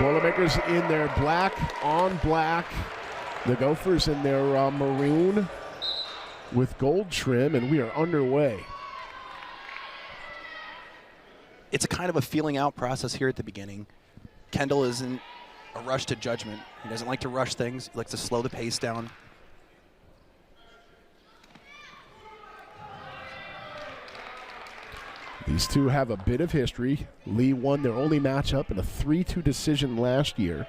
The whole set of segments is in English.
Boilermakers in their black on black. The Gophers in their maroon with gold trim, and we are underway. It's a kind of a feeling out process here at the beginning. Kendall isn't a rush to judgment. He doesn't like to rush things. He likes to slow the pace down. These two have a bit of history. Lee won their only matchup in a 3-2 decision last year.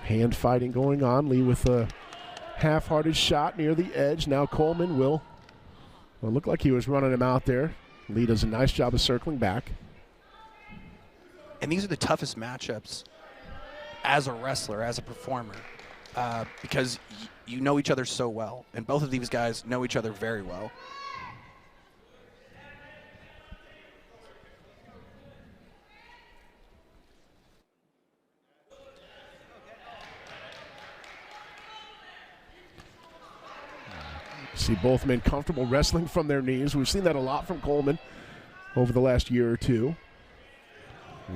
Hand fighting going on. Lee with a half-hearted shot near the edge. Now Coleman will look like he was running him out there. Lee does a nice job of circling back. And these are the toughest matchups as a wrestler, as a performer, because you know each other so well. And both of these guys know each other very well. See both men comfortable wrestling from their knees. We've seen that a lot from Coleman over the last year or two.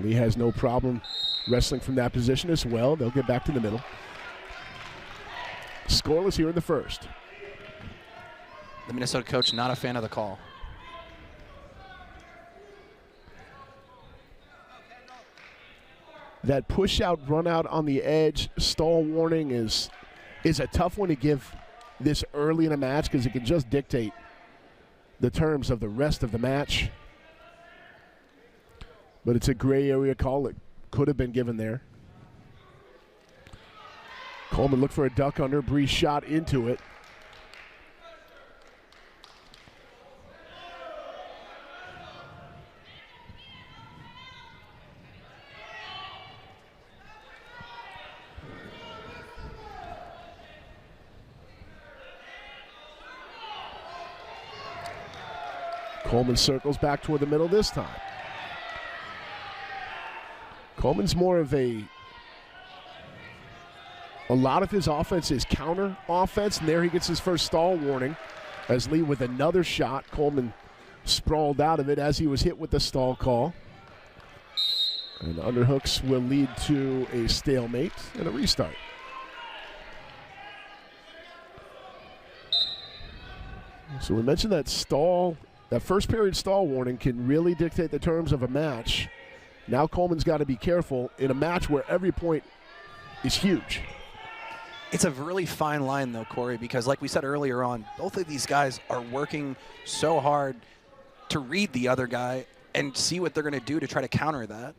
Lee has no problem wrestling from that position as well. They'll get back to the middle. Scoreless here in the first. The Minnesota coach not a fan of the call. That push out, run out on the edge, stall warning is a tough one to give this early in a match because it can just dictate the terms of the rest of the match. But it's a gray area call that could have been given there. Coleman looked for a duck under. Bree shot into it. Coleman circles back toward the middle this time. Coleman's more of a lot of his offense is counter offense, and there he gets his first stall warning as Lee with another shot. Coleman sprawled out of it as he was hit with the stall call. And underhooks will lead to a stalemate and a restart. So we mentioned that that first period stall warning can really dictate the terms of a match. Now Coleman's got to be careful in a match where every point is huge. It's a really fine line, though, Corey, because like we said earlier on, both of these guys are working so hard to read the other guy and see what they're going to do to try to counter that.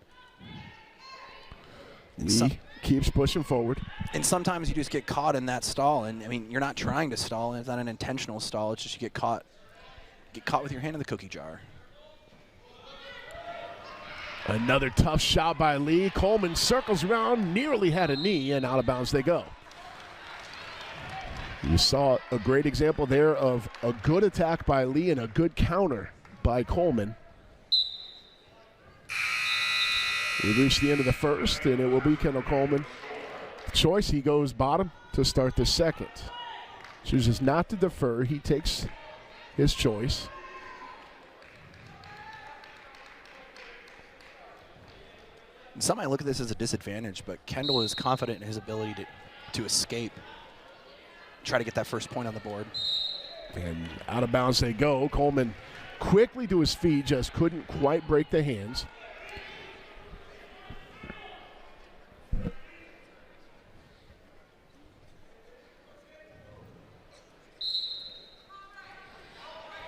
Lee keeps pushing forward. And sometimes you just get caught in that stall. And, I mean, you're not trying to stall, and it's not an intentional stall. It's just you get caught with your hand in the cookie jar. Another tough shot by Lee. Coleman circles around, nearly had a knee, and out of bounds they go. You saw a great example there of a good attack by Lee and a good counter by Coleman. We reach the end of the first, and it will be Kendall Coleman. Choice, he goes bottom to start the second. Chooses not to defer. He takes his choice. Some might look at this as a disadvantage, but Kendall is confident in his ability to escape, try to get that first point on the board. And out of bounds they go. Coleman quickly to his feet, just couldn't quite break the hands.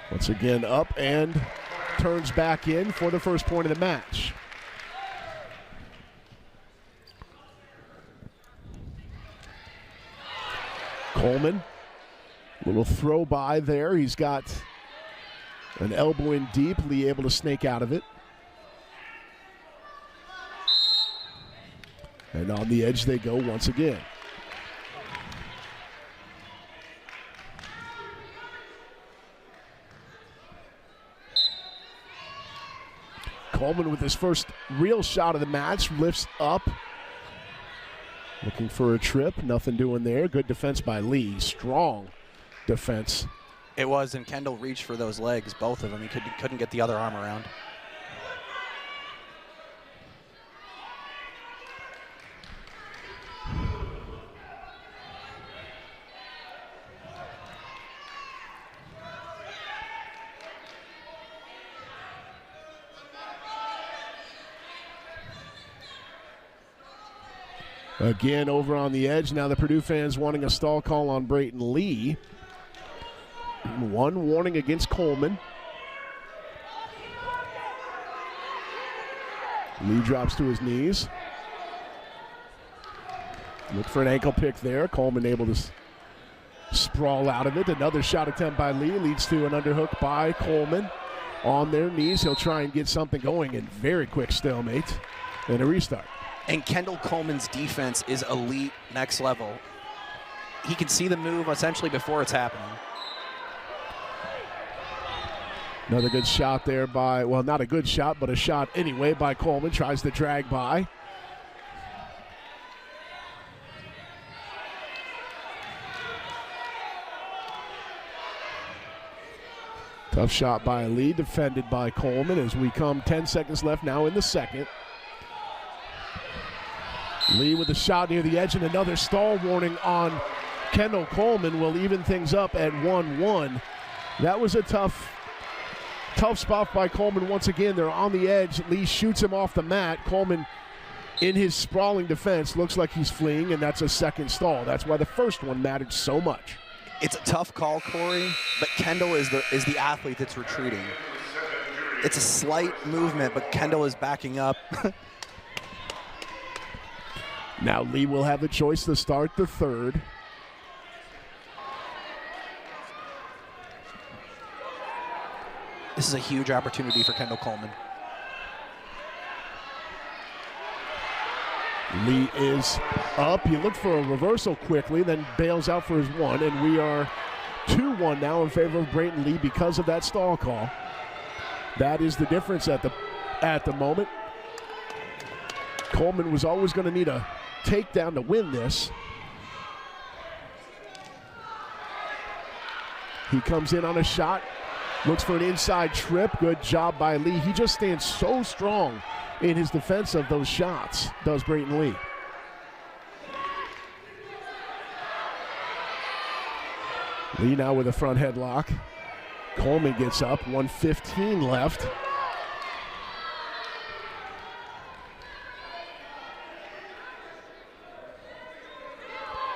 Once again up and turns back in for the first point of the match. Coleman, little throw by there. He's got an elbow in deep. Lee able to snake out of it. And on the edge they go once again. Coleman with his first real shot of the match, lifts up. Looking for a trip, nothing doing there. Good defense by Lee, strong defense It was, and Kendall reached for those legs, both of them. He couldn't get the other arm around. Again, over on the edge. Now the Purdue fans wanting a stall call on Brayton Lee. One warning against Coleman. Lee drops to his knees. Look for an ankle pick there. Coleman able to sprawl out of it. Another shot attempt by Lee leads to an underhook by Coleman. On their knees, he'll try and get something going in very quick stalemate and a restart. And Kendall Coleman's defense is elite, next level. He can see the move essentially before it's happening. Another good shot there by, well, not a good shot, but a shot anyway by Coleman. Tries to drag by. Tough shot by Lee, defended by Coleman as we come 10 seconds left now in the second. Lee with a shot near the edge and another stall warning on Kendall Coleman will even things up at 1-1. That was a tough spot by Coleman once again. They're on the edge. Lee shoots him off the mat. Coleman in his sprawling defense looks like he's fleeing, and that's a second stall. That's why the first one mattered so much. It's a tough call, Corey, but Kendall is the athlete that's retreating. It's a slight movement, but Kendall is backing up. Now Lee will have the choice to start the third. This is a huge opportunity for Kendall Coleman. Lee is up. He looked for a reversal quickly, then bails out for his one, and we are 2-1 now in favor of Brayton Lee because of that stall call. That is the difference at the moment. Coleman was always going to need a takedown to win this. He comes in on a shot, looks for an inside trip. Good job by Lee. He just stands so strong in his defense of those shots, does Brayton Lee. Lee now with a front headlock. Coleman gets up, 1:15 left.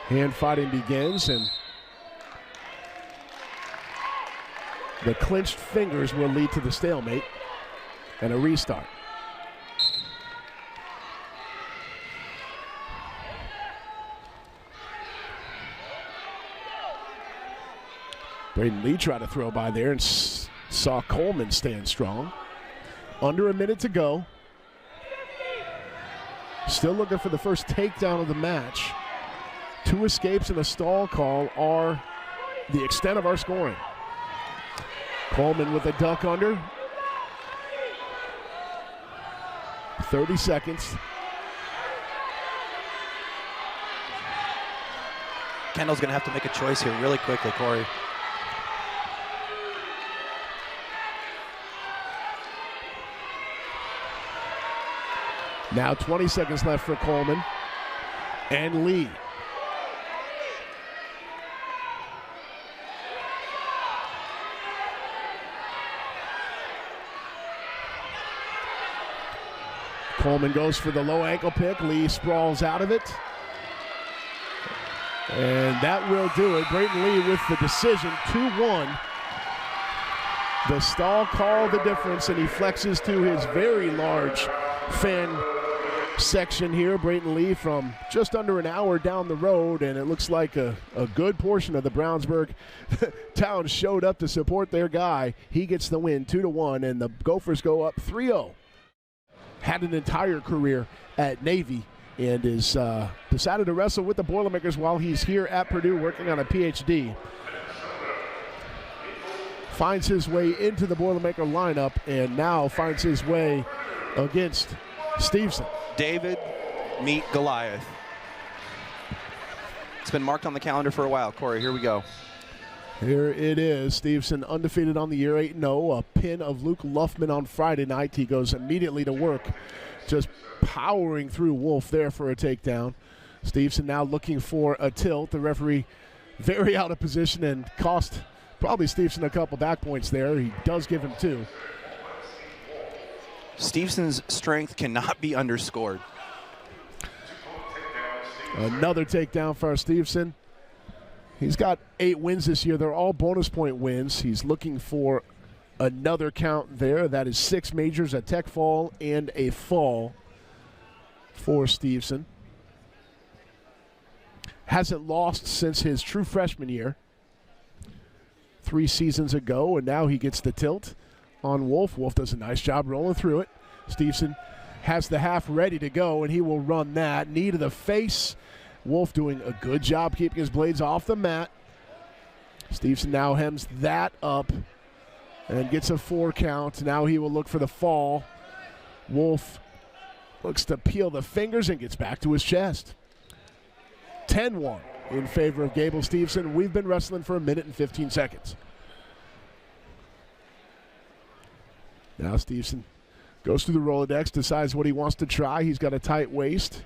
Hand fighting begins, and the clenched fingers will lead to the stalemate and a restart. Brayton Lee tried to throw by there and saw Coleman stand strong. Under a minute to go. Still looking for the first takedown of the match. 2 escapes and a stall call are the extent of our scoring. Coleman with a duck under. 30 seconds. Kendall's going to have to make a choice here really quickly, Corey. Now 20 seconds left for Coleman and Lee. Coleman goes for the low ankle pick. Lee sprawls out of it. And that will do it. Brayton Lee with the decision, 2-1. The stall called the difference, and he flexes to his very large fan section here. Brayton Lee from just under an hour down the road, and it looks like a good portion of the Brownsburg town showed up to support their guy. He gets the win, 2-1, and the Gophers go up 3-0. Had an entire career at Navy and is decided to wrestle with the Boilermakers while he's here at Purdue working on a PhD. Finds his way into the Boilermaker lineup and now finds his way against Steveson. David, meet Goliath. It's been marked on the calendar for a while. Corey, here we go. Here it is. Steveson undefeated on the year, 8-0. A pin of Luke Luffman on Friday night. He goes immediately to work, just powering through Woulfe there for a takedown. Steveson now looking for a tilt. The referee very out of position and cost probably Steveson a couple back points there. He does give him 2. Steveson's strength cannot be underscored. Another takedown for Steveson. He's got 8 wins this year. They're all bonus point wins. He's looking for another count there. That is 6 majors, a tech fall, and a fall for Steveson. Hasn't lost since his true freshman year 3 seasons ago, and now he gets the tilt on Woulfe. Woulfe does a nice job rolling through it. Steveson has the half ready to go, and he will run that. Knee to the face. Woulfe doing a good job keeping his blades off the mat. Steveson now hems that up and gets a 4 count. Now he will look for the fall. Woulfe looks to peel the fingers and gets back to his chest. 10-1 in favor of Gable Steveson. We've been wrestling for 1 minute and 15 seconds. Now Steveson goes through the Rolodex, decides what he wants to try. He's got a tight waist.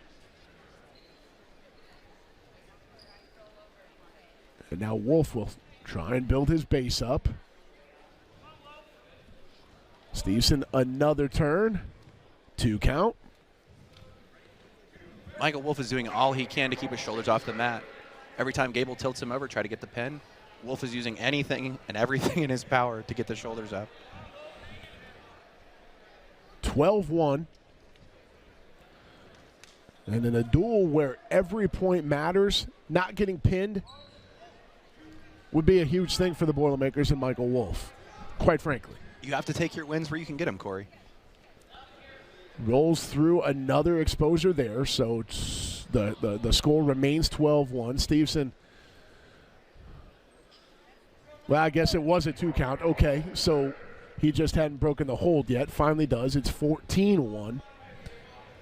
And now Woulfe will try and build his base up. Steveson, another turn. 2 count. Michael Woulfe is doing all he can to keep his shoulders off the mat. Every time Gable tilts him over, try to get the pin, Woulfe is using anything and everything in his power to get the shoulders up. 12-1. And in a duel where every point matters, not getting pinned would be a huge thing for the Boilermakers and Michael Woulfe, quite frankly. You have to take your wins where you can get them, Corey. Rolls through another exposure there, so it's the score remains 12-1. Steveson, well, I guess it was a 2 count. Okay, so he just hadn't broken the hold yet. Finally does. It's 14-1.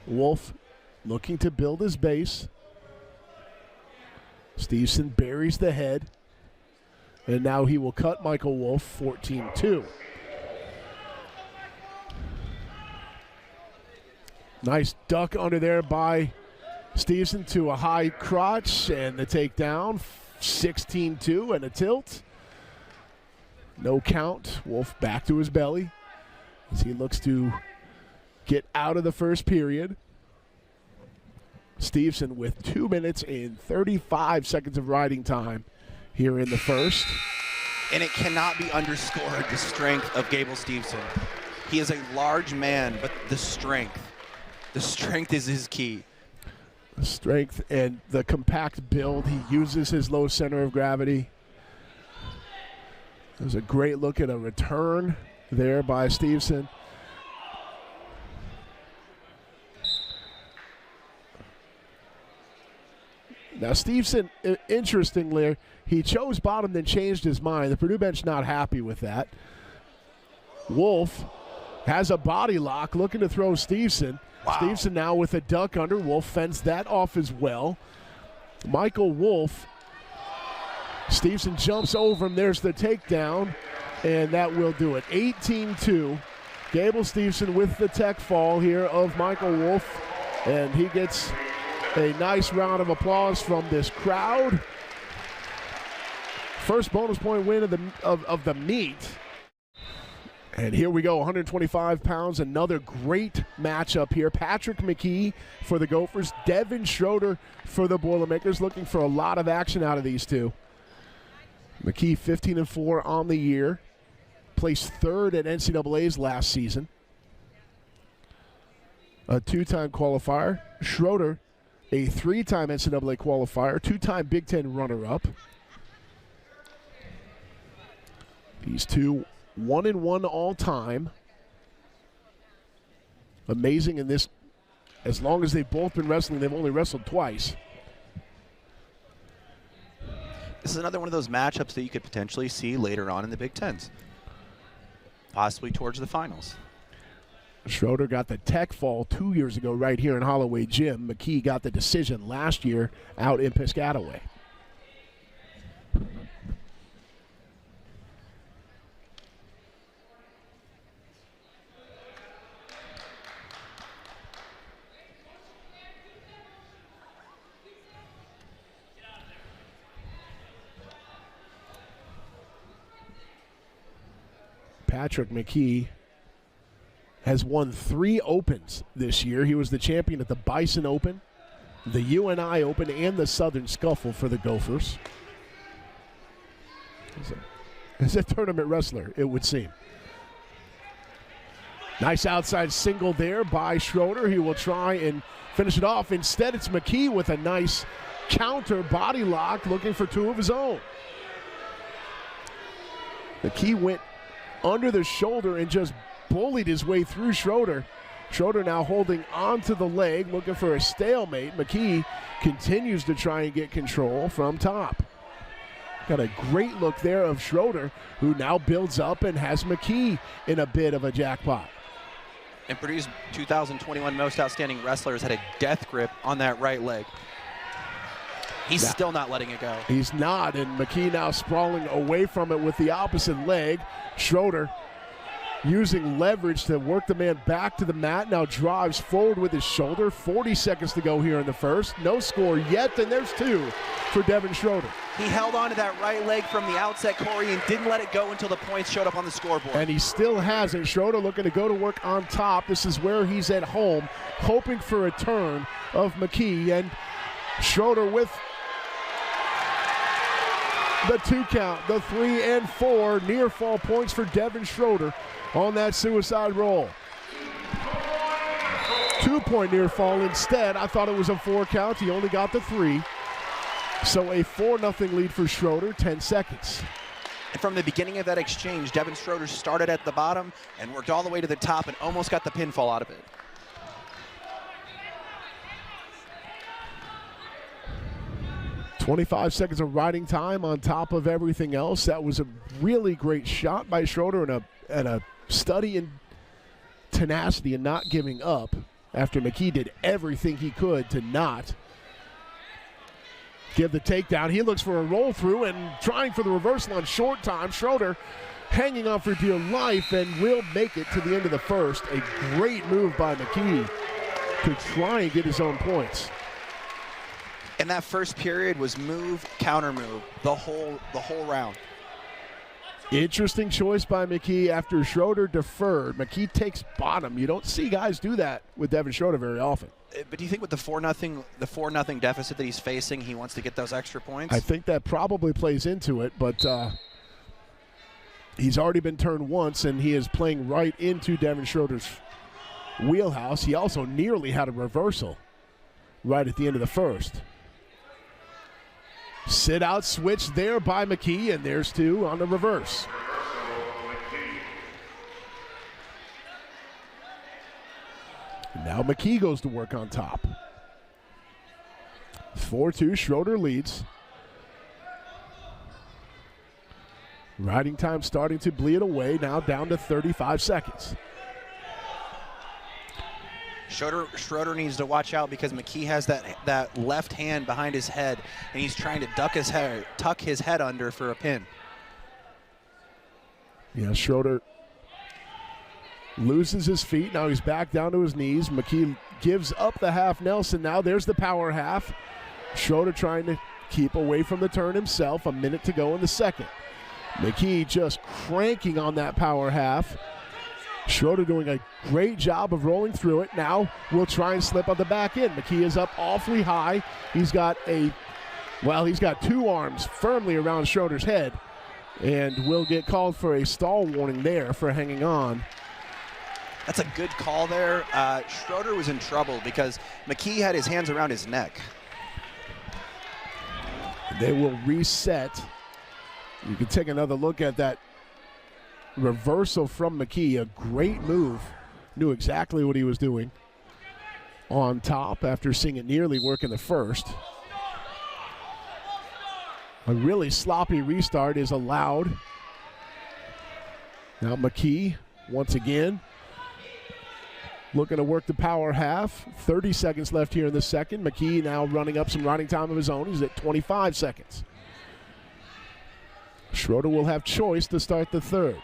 Woulfe looking to build his base. Steveson buries the head. And now he will cut Michael Woulfe 14-2. Nice duck under there by Steveson to a high crotch, and the takedown, 16-2 and a tilt. No count. Woulfe back to his belly as he looks to get out of the first period. Steveson with 2 minutes and 35 seconds of riding time here in the first. And it cannot be underscored, the strength of Gable Steveson. He is a large man, but the strength is his key. The strength and the compact build. He uses his low center of gravity. There's a great look at a return there by Steveson. Now Steveson, interestingly, he chose bottom then changed his mind. The Purdue bench not happy with that. Woulfe has a body lock looking to throw Steveson. Wow. Steveson now with a duck under. Woulfe fends that off as well. Michael Woulfe. Steveson jumps over him. There's the takedown, and that will do it. 18-2. Gable Steveson with the tech fall here of Michael Woulfe, and he gets a nice round of applause from this crowd. First bonus point win of the meet. And here we go, 125 pounds, another great matchup here. Patrick McKee for the Gophers, Devin Schroeder for the Boilermakers, looking for a lot of action out of these two. McKee 15-4 on the year, placed 3rd at NCAA's last season. A 2-time qualifier. Schroeder, a 3-time NCAA qualifier, 2-time Big Ten runner-up. These two 1-1 all time. Amazing in this. As long as they've both been wrestling, they've only wrestled twice. This is another one of those matchups that you could potentially see later on in the Big Tens, possibly towards the finals. Schroeder got the tech fall 2 years ago right here in Holloway Gym. McKee got the decision last year out in Piscataway. Patrick McKee has won 3 Opens this year. He was the champion at the Bison Open, the UNI Open, and the Southern Scuffle for the Gophers. He's a tournament wrestler, it would seem. Nice outside single there by Schroeder. He will try and finish it off. Instead, it's McKee with a nice counter body lock, looking for 2 of his own. McKee went under the shoulder and just bullied his way through Schroeder. Schroeder now holding onto the leg, looking for a stalemate. McKee continues to try and get control from top. Got a great look there of Schroeder, who now builds up and has McKee in a bit of a jackpot. And Purdue's 2021 Most Outstanding Wrestlers had a death grip on that right leg. He's still not letting it go. He's not, and McKee now sprawling away from it with the opposite leg. Schroeder using leverage to work the man back to the mat, now drives forward with his shoulder. 40 seconds to go here in the first. No score yet, and there's 2 for Devin Schroeder. He held on to that right leg from the outset, Corey, and didn't let it go until the points showed up on the scoreboard. And he still hasn't. Schroeder looking to go to work on top. This is where he's at home, hoping for a turn of McKee, and Schroeder with the 2 count, the 3 and 4 near fall points for Devin Schroeder on that suicide roll. 2-point near fall instead. I thought it was a 4 count. He only got the 3. So a 4-0 lead for Schroeder, 10 seconds. And from the beginning of that exchange, Devin Schroeder started at the bottom and worked all the way to the top and almost got the pinfall out of it. "25 seconds of riding time on top of everything else." That was a really great shot by Schroeder and a study in tenacity and not giving up after McKee did everything he could to not give the takedown. He looks for a roll through and trying for the reversal on short time. Schroeder hanging on for dear life and will make it to the end of the first. A great move by McKee to try and get his own points. And that first period was move, counter move, the whole round. Interesting choice by McKee after Schroeder deferred. McKee takes bottom. You don't see guys do that with Devin Schroeder very often. But do you think with the 4-0 deficit that he's facing, he wants to get those extra points? I think that probably plays into it, but he's already been turned once, and he is playing right into Devin Schroeder's wheelhouse. He also nearly had a reversal right at the end of the first. Sit out switch there by McKee, and there's 2 on the reverse. Now McKee goes to work on top. 4-2, Schroeder leads. Riding time starting to bleed away, now down to 35 seconds. Schroeder needs to watch out because McKee has that left hand behind his head, and he's trying to tuck his head under for a pin. Yeah, Schroeder loses his feet. Now he's back down to his knees. McKee gives up the half Nelson. Now there's the power half. Schroeder trying to keep away from the turn himself. A minute to go in the second. McKee just cranking on that power half. Schroeder doing a great job of rolling through it. Now we'll try and slip on the back end. McKee is up awfully high. He's got 2 arms firmly around Schroeder's head, and will get called for a stall warning there for hanging on. That's a good call there. Schroeder was in trouble because McKee had his hands around his neck. They will reset. You can take another look at that reversal from McKee. A great move. Knew exactly what he was doing on top after seeing it nearly work in the first. A really sloppy restart is allowed. Now McKee once again looking to work the power half. 30 seconds left here in the second. McKee now running up some riding time of his own. He's at 25 seconds. Schroeder will have choice to start the third.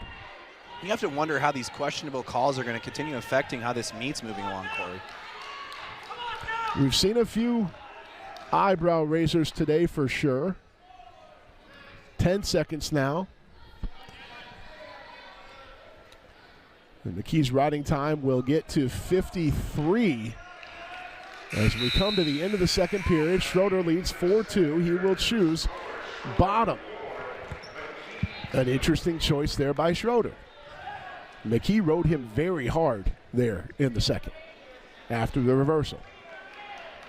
You have to wonder how these questionable calls are going to continue affecting how this meet's moving along, Corey. We've seen a few eyebrow raisers today for sure. 10 seconds now. And McKee's riding time will get to 53 as we come to the end of the second period. Schroeder leads 4-2. He will choose bottom. An interesting choice there by Schroeder. McKee rode him very hard there in the second after the reversal.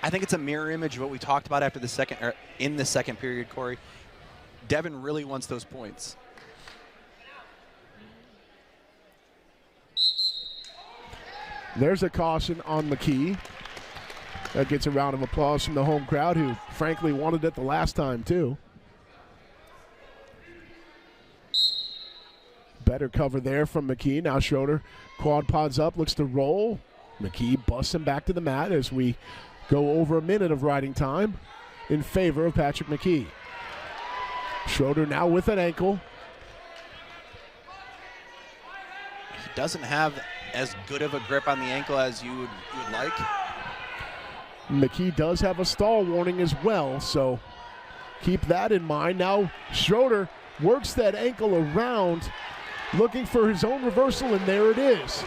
I think it's a mirror image of what we talked about after the second, or in the second period, Corey. Devin really wants those points. There's a caution on McKee. That gets a round of applause from the home crowd, who frankly wanted it the last time too. Better cover there from McKee. Now Schroeder quad pods up, looks to roll. McKee busts him back to the mat as we go over a minute of riding time in favor of Patrick McKee. Schroeder now with an ankle. He doesn't have as good of a grip on the ankle as you would like. McKee does have a stall warning as well, so keep that in mind. Now Schroeder works that ankle around, looking for his own reversal, and there it is.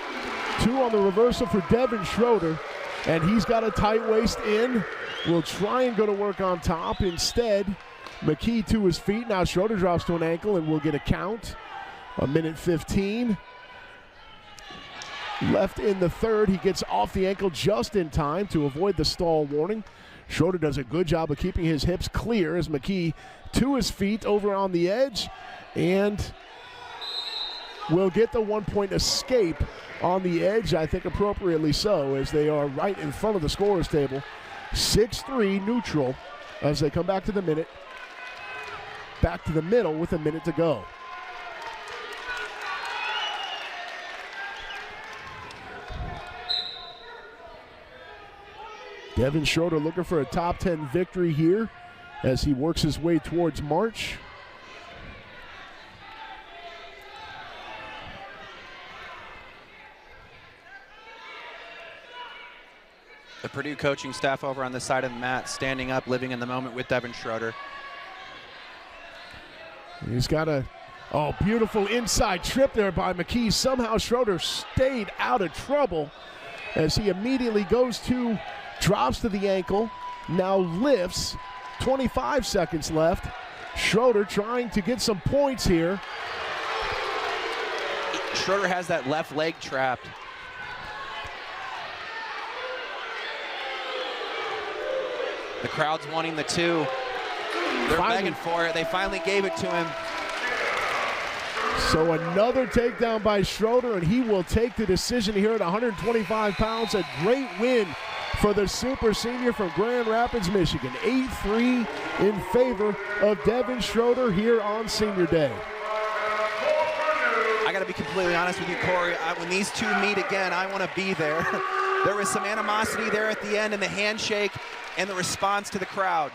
2 on the reversal for Devin Schroeder, and he's got a tight waist in. Will try and go to work on top. Instead, McKee to his feet. Now Schroeder drops to an ankle and will get a count. 1:15 left in the third. He gets off the ankle just in time to avoid the stall warning. Schroeder does a good job of keeping his hips clear as McKee to his feet over on the edge, and will get the 1-point escape on the edge, I think appropriately so, as they are right in front of the scorer's table. 6-3 neutral as they come back to the middle with a minute to go. Devin Schroeder looking for a top 10 victory here as he works his way towards March. The Purdue coaching staff over on the side of the mat, standing up, living in the moment with Devin Schroeder. He's got a beautiful inside trip there by McKee. Somehow Schroeder stayed out of trouble as he immediately drops to the ankle, now lifts. 25 seconds left. Schroeder trying to get some points here. Schroeder has that left leg trapped. The crowd's wanting the 2. They're begging for it. They finally gave it to him. So another takedown by Schroeder, and he will take the decision here at 125 pounds. A great win for the super senior from Grand Rapids, Michigan. 8-3 in favor of Devin Schroeder here on Senior Day. I got to be completely honest with you, Corey. When these two meet again, I want to be there. There was some animosity there at the end, and the handshake and the response to the crowd.